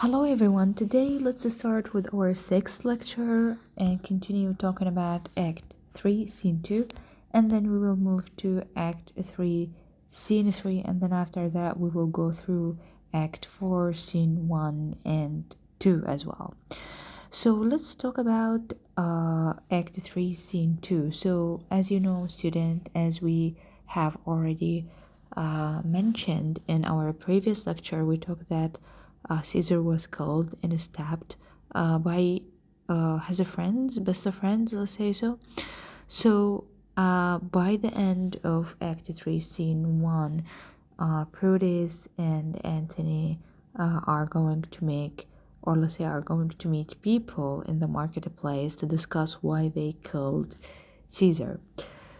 Hello everyone. Today let's start with our sixth lecture and continue talking about Act 3, Scene 2, and then we will move to Act 3, Scene 3, and then after that we will go through Act 4, Scene 1 and 2 as well. So let's talk about Act 3, Scene 2. So as you know, student, as we have already mentioned in our previous lecture, we talked that Caesar was killed and stabbed by his friends, best of friends, let's say so. So by the end of Act 3, Scene 1, Proteus and Antony are going to make, or let's say, are going to meet people in the marketplace to discuss why they killed Caesar.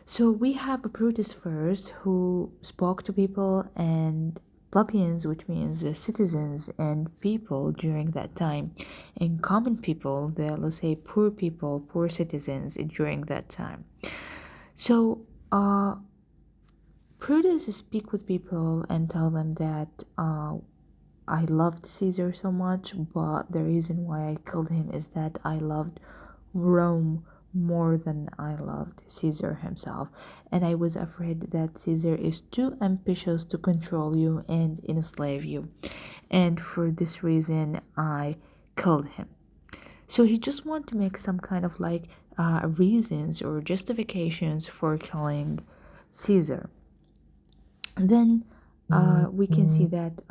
So we have Brutus first, who spoke to people and plebeians, which means the citizens and people during that time, and common people, the let's say poor people, poor citizens during that time. So Brutus speak with people and tell them that I loved Caesar so much, but the reason why I killed him is that I loved Rome more than I loved Caesar himself, and I was afraid that Caesar is too ambitious to control you and enslave you, and for this reason I killed him. So he just wanted to make some kind of like reasons or justifications for killing Caesar. Then we can see that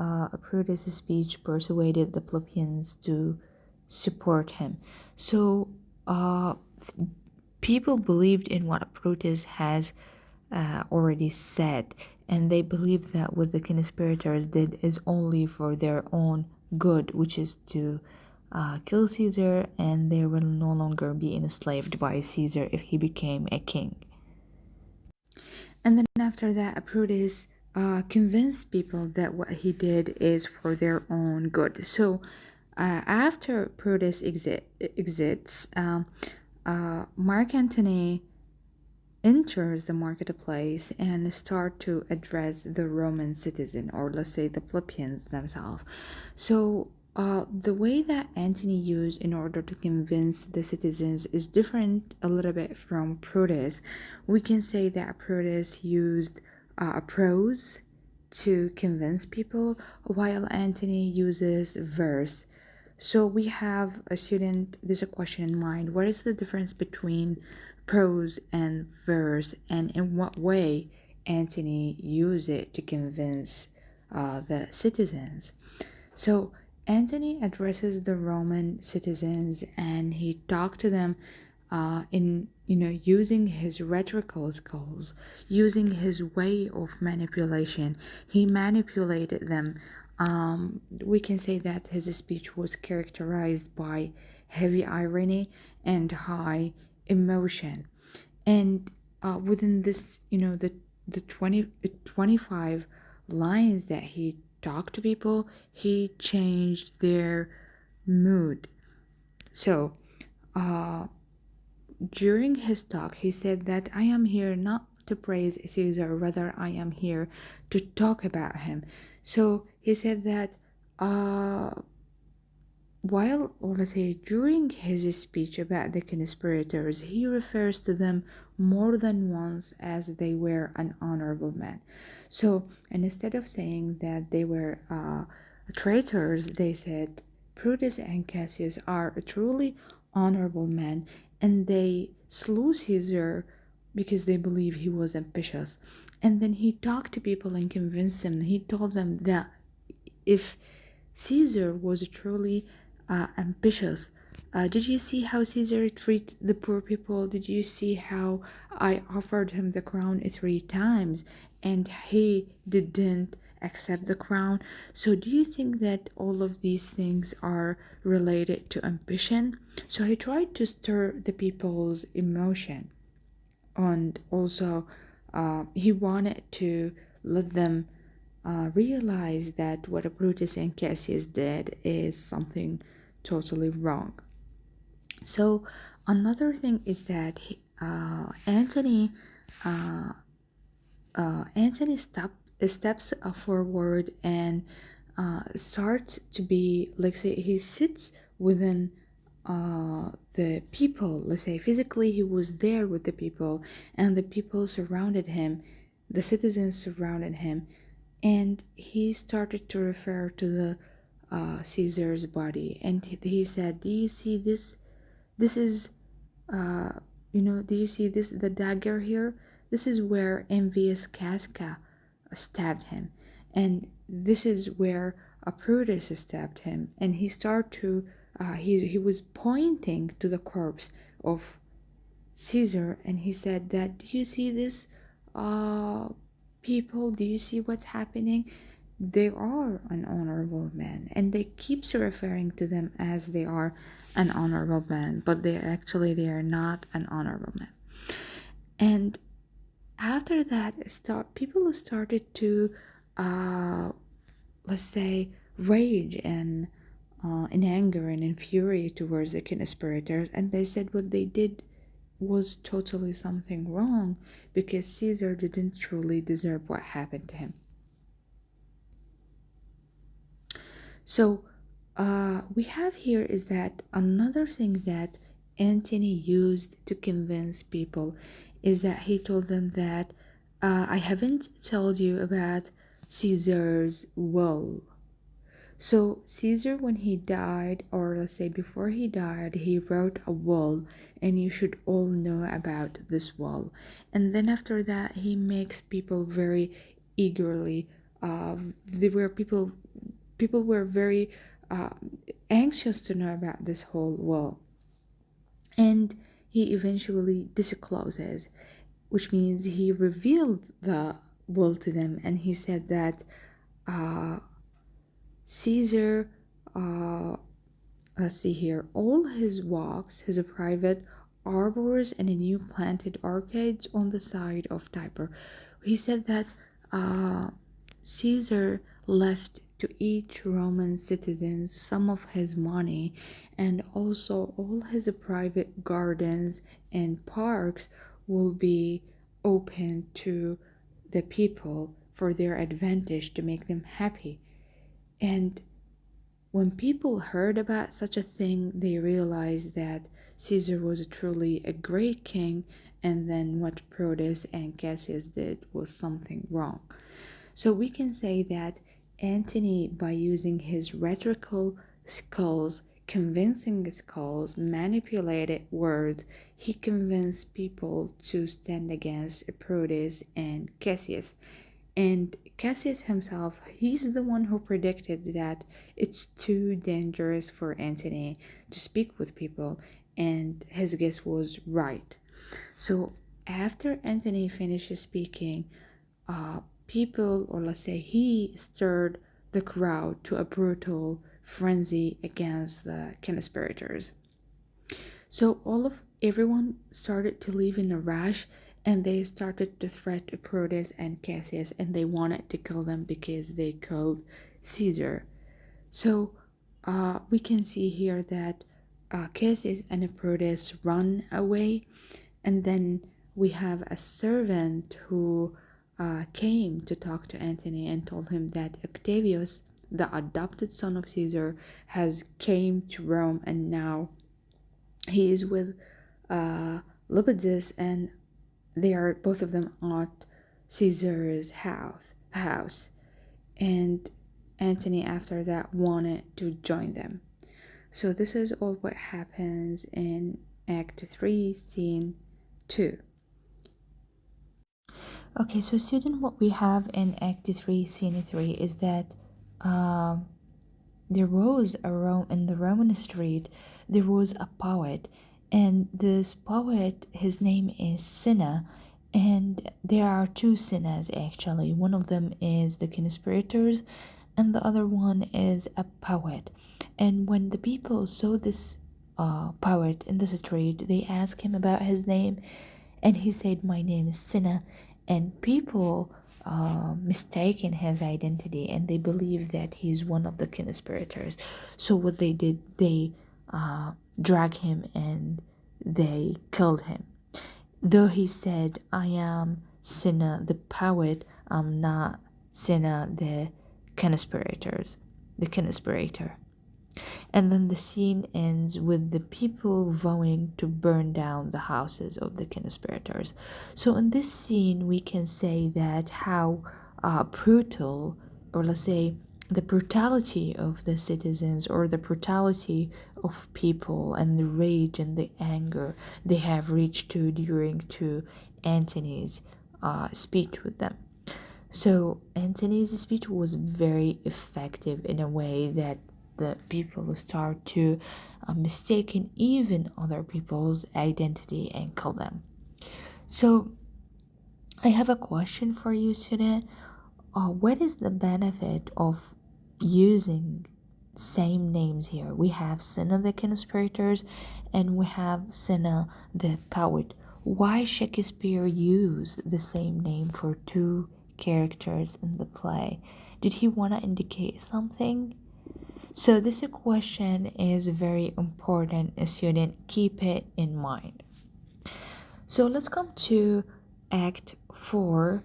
Brutus' speech persuaded the plebeians to support him. So uh, people believed in what Brutus has already said, and they believed that what the conspirators did is only for their own good, which is to kill Caesar, and they will no longer be enslaved by Caesar if he became a king. And then after that, Brutus convinced people that what he did is for their own good. So after Brutus exits, Mark Antony enters the marketplace and start to address the Roman citizen, or let's say the plebeians themselves. So the way that Antony used in order to convince the citizens is different a little bit from Brutus. We can say that Brutus used prose to convince people, while Antony uses verse. So we have a student, there's a question in mind. What is the difference between prose and verse, and in what way Antony used it to convince the citizens? So Antony addresses the Roman citizens and he talked to them in using his rhetorical skills, using his way of manipulation. He manipulated them. We can say that his speech was characterized by heavy irony and high emotion. And within this, the 25 lines that he talked to people, he changed their mood. So during his talk, he said that I am here not to praise Caesar, rather I am here to talk about him. So he said that while, or let's say, during his speech about the conspirators, he refers to them more than once as they were an honorable man. So, and instead of saying that they were traitors, they said Brutus and Cassius are a truly honorable men, and they slew Caesar because they believe he was ambitious. And then he talked to people and convinced them. He told them that if Caesar was truly ambitious. Did you see how Caesar treated the poor people? Did you see how I offered him the crown 3 times and he didn't accept the crown? So, do you think that all of these things are related to ambition? So, he tried to stir the people's emotion, and also he wanted to let them realize that what Brutus and Cassius did is something totally wrong. So another thing is that Antony steps forward and starts to be, like, say, he sits within the people. Let's say physically he was there with the people, and the people surrounded him, the citizens surrounded him, and he started to refer to the Caesar's body, and he said, "Do you see this? This is, uh, do you see this? The dagger here. This is where envious Casca stabbed him, and this is where Brutus stabbed him." And he started to, he was pointing to the corpse of Caesar, and he said that, "Do you see this, uh, people? Do you see what's happening? They are an honorable man," and they keeps referring to them as they are an honorable man, but they are not an honorable man. And after that, people started to, uh, let's say, rage and in anger and in fury towards the conspirators, and they said what they did was totally something wrong, because Caesar didn't truly deserve what happened to him. So we have here is that another thing that Antony used to convince people is that he told them that, I haven't told you about Caesar's will. So Caesar, when he died, or let's say before he died, he wrote a will, and you should all know about this will. And then after that, he makes people very eagerly. They were people were very uh, anxious to know about this whole will, and he eventually discloses, which means he revealed the will to them, and he said that, uh, Caesar, uh, let's see here, all his walks, his private arbors, and a new planted arcades on the side of Tiber. He said that Caesar left to each Roman citizen some of his money, and also all his private gardens and parks will be open to the people for their advantage, to make them happy. And when people heard about such a thing, they realized that Caesar was truly a great king, and then what Brutus and Cassius did was something wrong. So we can say that Antony, by using his rhetorical skills, convincing skills, manipulated words, he convinced people to stand against Brutus and Cassius. And Cassius himself, he's the one who predicted that it's too dangerous for Antony to speak with people, and his guess was right. So after Antony finishes speaking, people, or let's say he stirred the crowd to a brutal frenzy against the conspirators. So everyone started to leave in a rush, and they started to threat Brutus and Cassius, and they wanted to kill them because they killed Caesar. So we can see here that Cassius and Brutus run away, and then we have a servant who came to talk to Antony and told him that Octavius, the adopted son of Caesar, has came to Rome, and now he is with Lepidus, and they are both of them at Caesar's house. And Antony after that wanted to join them. So this is all what happens in Act 3, Scene 2. Okay, so student, what we have in Act 3, Scene 3 is that um, there was in the Roman street, there was a poet, and this poet, his name is Cinna, and there are two Cinnas actually. One of them is the conspirators, and the other one is a poet. And when the people saw this poet in the street, they asked him about his name, and he said, "My name is Cinna," and people mistaken his identity, and they believe that he's one of the conspirators. So what they did, they drag him and they killed him. Though he said, "I am Cinna the poet, I'm not Cinna the conspirators." the conspirator. And then the scene ends with the people vowing to burn down the houses of the conspirators. So in this scene, we can say that how brutal, or let's say the brutality of the citizens, or the brutality of people, and the rage and the anger they have reached to during to Antony's speech with them. So Antony's speech was very effective in a way that the people start to mistaken even other people's identity and kill them. So I have a question for you, student. What is the benefit of using same names here? We have Cinna the conspirators and we have Cinna the poet. Why Shakespeare use the same name for two characters in the play? Did he want to indicate something? So this question is very important, student. Keep it in mind. So let's come to Act 4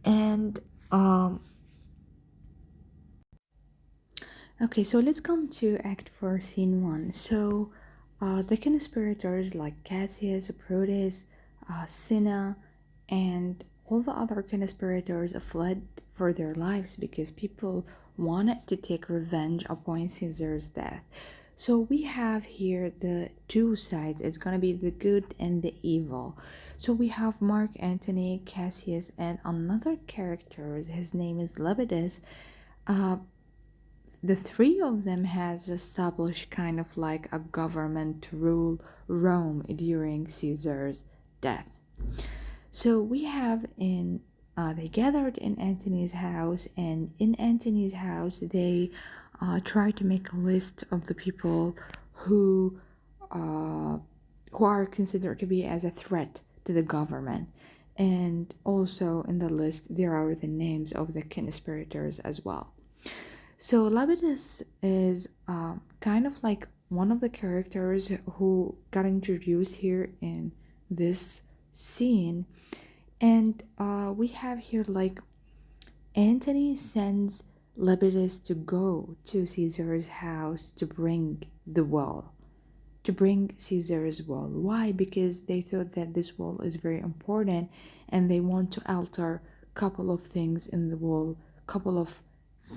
and okay, so let's come to Act 4, Scene 1. So, the conspirators like Cassius, Proteus, Cinna, and all the other conspirators fled for their lives because people wanted to take revenge upon Caesar's death. So, we have here the two sides. It's gonna be the good and the evil. So, we have Mark Antony, Cassius, and another character. His name is Lepidus. Uh, the three of them has established kind of like a government to rule Rome during Caesar's death. So we have in they gathered in Antony's house, and in Antony's house they try to make a list of the people who uh, who are considered to be as a threat to the government. And also in the list there are the names of the conspirators as well. So Lapidus is kind of like one of the characters who got introduced here in this scene, and we have here like Antony sends Lepidus to go to Caesar's house to bring the wall, to bring Caesar's wall. Why? Because they thought that this wall is very important, and they want to alter couple of things in the wall, couple of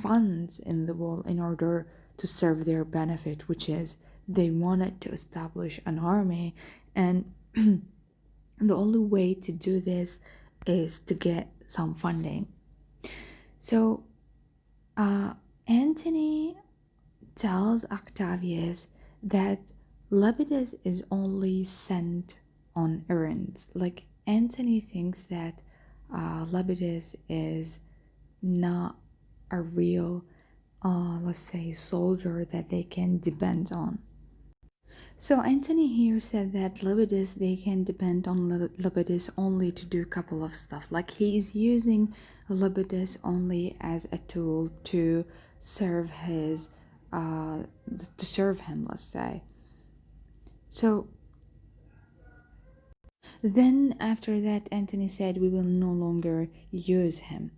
funds in the wall in order to serve their benefit, which is they wanted to establish an army, and the only way to do this is to get some funding. So Antony tells Octavius that Lepidus is only sent on errands. Like Antony thinks that Lepidus is not a real, let's say, soldier that they can depend on. So Antony here said that Lepidus, they can depend on Lepidus only to do a couple of stuff. Like he is using Lepidus only as a tool to serve his, to serve him, let's say. So then after that, Antony said, we will no longer use him.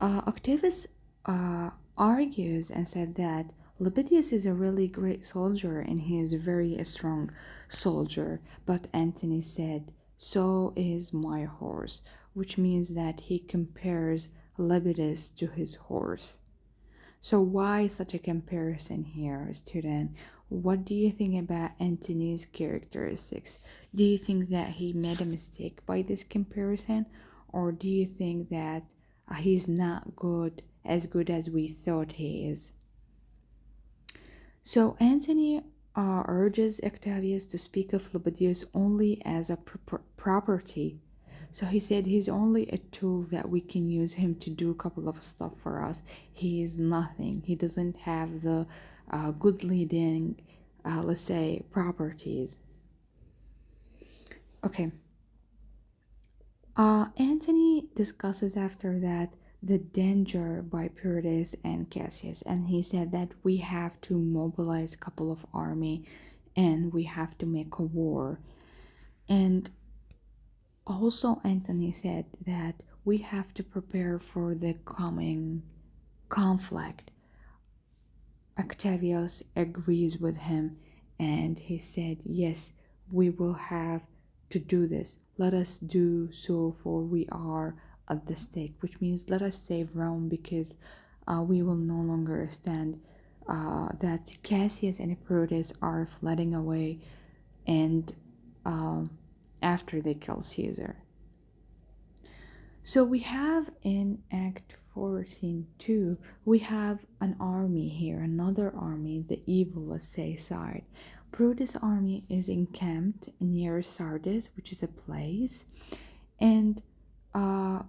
Octavius argues and said that Lepidus is a really great soldier and he is a very strong soldier. But Antony said, so is my horse, which means that he compares Lepidus to his horse. So why such a comparison here, student? What do you think about Antony's characteristics? Do you think that he made a mistake by this comparison, or do you think that he's not good as we thought he is? So Antony urges Octavius to speak of Lepidus only as a property. So he said he's only a tool that we can use him to do a couple of stuff for us. He is nothing. He doesn't have the good leading, let's say, properties. Okay. Antony discusses after that the danger by Proteus and Cassius, and he said that we have to mobilize a couple of army and we have to make a war. And also Antony said that we have to prepare for the coming conflict. Octavius agrees with him and he said, yes, we will have to do this. Let us do so, for we are at the stake, which means let us save Rome because we will no longer stand that Cassius and Brutus are flooding away and after they kill Caesar. So we have in Act 4, Scene 2, we have an army here, another army, the evil, let's say, side. Brutus' army is encamped near Sardis, which is a place, and uh,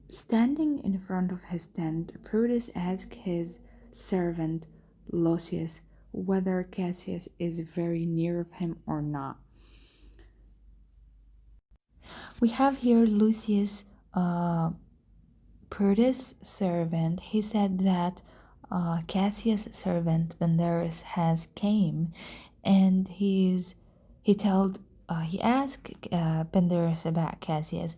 standing in front of his tent, Brutus asks his servant Lucius whether Cassius is very near of him or not. We have here Lucius, Brutus' servant. He said that Cassius' servant Pandarus has came, and he asked Pandarus about Cassius,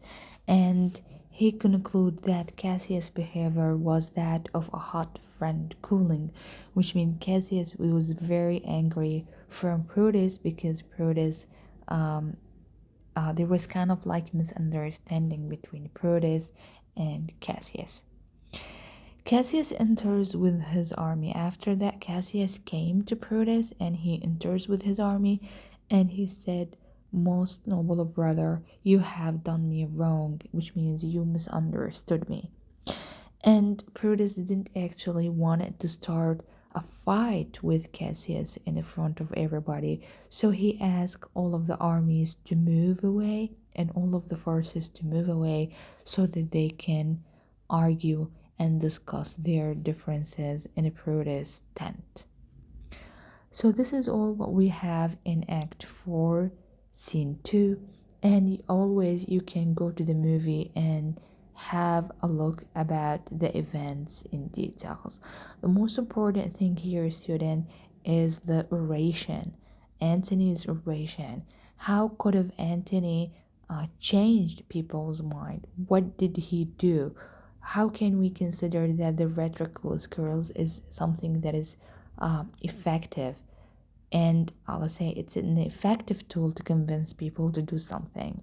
and he concluded that Cassius' behavior was that of a hot friend cooling, which means Cassius was very angry from Brutus because Brutus there was kind of like misunderstanding between Brutus and Cassius. Cassius enters with his army. After that, Cassius came to Brutus and he enters with his army and he said, most noble brother, you have done me wrong, which means you misunderstood me. And Brutus didn't actually want to start a fight with Cassius in front of everybody, so he asked all of the armies to move away and all of the forces to move away so that they can argue and discuss their differences in Brutus' tent. So this is all what we have in Act 4, Scene 2, and always you can go to the movie and have a look about the events in details. The most important thing here, student, is the oration, Antony's oration. How could have Antony changed people's mind? What did he do? How can we consider that the rhetorical skills is something that is effective, and let's say it's an effective tool to convince people to do something?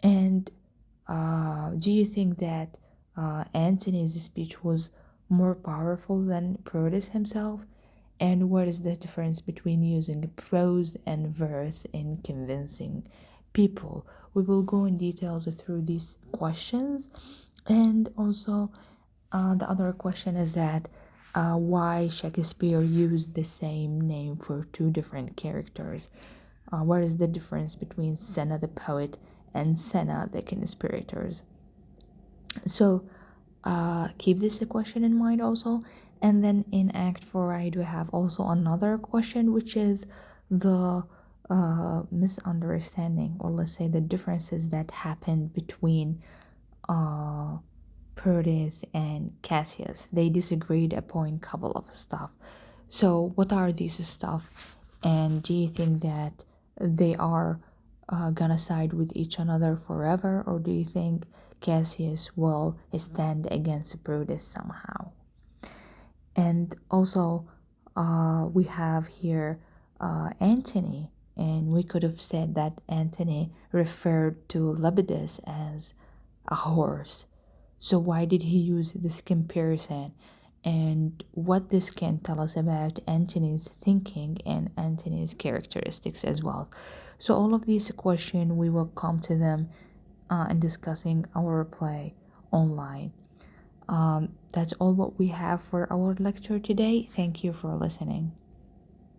And do you think that Antony's speech was more powerful than Brutus himself? And what is the difference between using prose and verse in convincing people? We will go in details through these questions. And also, the other question is that why Shakespeare used the same name for two different characters? What is the difference between Senna the poet and Senna the conspirators? So keep this question in mind also. And then in Act 4, I do have also another question, which is the misunderstanding, or let's say the differences that happened between uh, Proteus and Cassius. They disagreed upon couple of stuff. So what are these stuff? And do you think that they are gonna side with each another forever, or do you think Cassius will stand against Brutus somehow? And also, we have here Antony, and we could have said that Antony referred to Lepidus as a horse. So why did he use this comparison? And what this can tell us about Antony's thinking and Antony's characteristics as well. So all of these questions, we will come to them in discussing our play online. That's all what we have for our lecture today. Thank you for listening.